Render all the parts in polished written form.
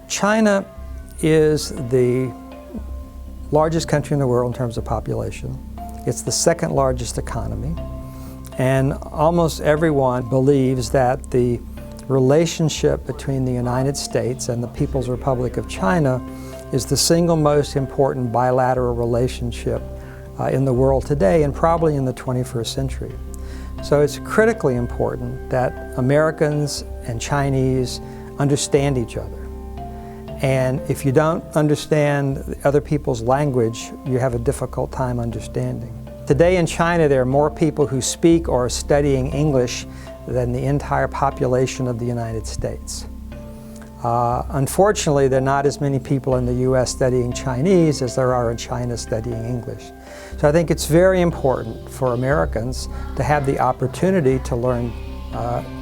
China is the largest country in the world in terms of population. It's the second largest economy. And almost everyone believes that the relationship between the United States and the People's Republic of China is the single most important bilateral relationship in the world today and probably in the 21st century. So it's critically important that Americans and Chinese understand each other. And if you don't understand other people's language, you have a difficult time understanding. Today in China, there are more people who speak or are studying English than the entire population of the United States. Unfortunately, there are not as many people in the U.S. studying Chinese as there are in China studying English. So I think it's very important for Americans to have the opportunity to learn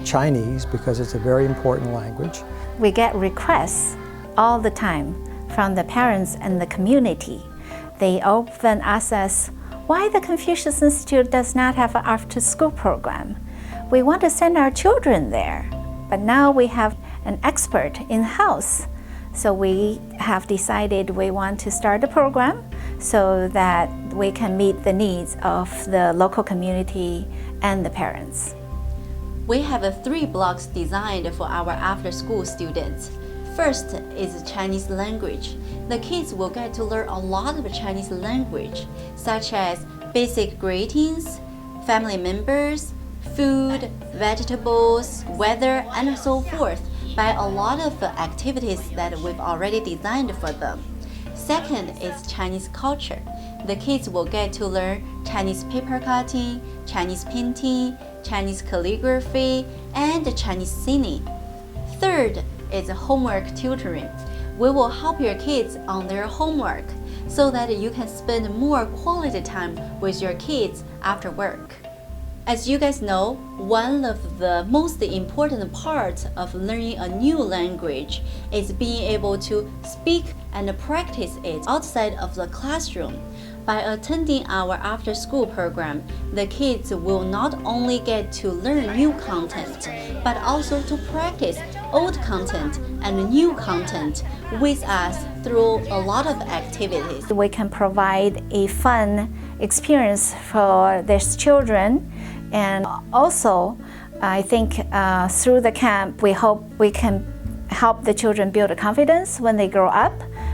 Chinese because it's a very important language. We get requests all the time from the parents and the community. They often ask us, why the Confucius Institute does not have an after-school program? We want to send our children there, but now we have an expert in-house. So we have decided we want to start a program so that we can meet the needs of the local community and the parents. We have 3 blocks designed for our after-school students. First is Chinese language. The kids will get to learn a lot of Chinese language, such as basic greetings, family members, food, vegetables, weather, and so forth, by a lot of activities that we've already designed for them. Second is Chinese culture. The kids will get to learn Chinese paper cutting, Chinese painting, Chinese calligraphy, and Chinese singing. Third is homework tutoring. We will help your kids on their homework so that you can spend more quality time with your kids after work. As you guys know, one of the most important parts of learning a new language is being able to speak and practice it outside of the classroom. By attending our after-school program, the kids will not only get to learn new content, but also to practice old content and new content with us through a lot of activities. We can provide a fun experience for these children. And also, I think through the camp, we hope we can help the children build a confidence when they grow up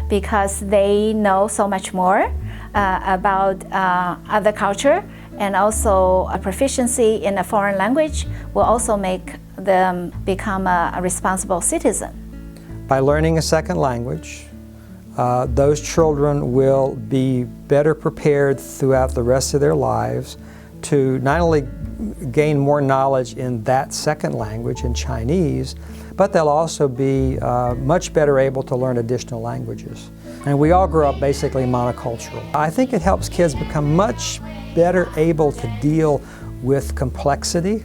because they know so much more about other culture, and also a proficiency in a foreign language will also make them become a responsible citizen. By learning a second language, those children will be better prepared throughout the rest of their lives to not only gain more knowledge in that second language, in Chinese, but they'll also be much better able to learn additional languages. And we all grow up basically monocultural. I think it helps kids become much better able to deal with complexity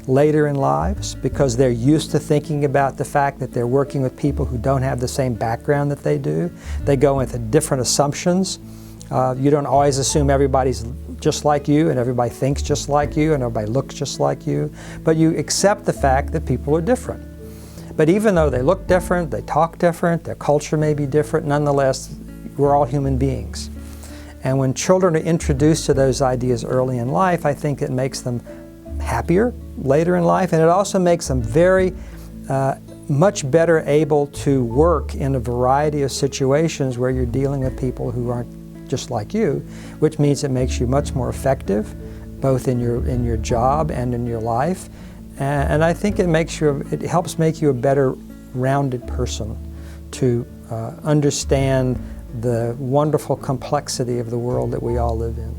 later in lives because they're used to thinking about the fact that they're working with people who don't have the same background that they do. They go with different assumptions. You don't always assume everybody's just like you and everybody thinks just like you and everybody looks just like you, but you accept the fact that people are different. But even though they look different, they talk different, their culture may be different, nonetheless, we're all human beings. And when children are introduced to those ideas early in life, I think it makes them happier later in life, and it also makes them very much better able to work in a variety of situations where you're dealing with people who aren't just like you, which means it makes you much more effective, both in your job and in your life. And I think it helps make you a better rounded person to understand the wonderful complexity of the world that we all live in.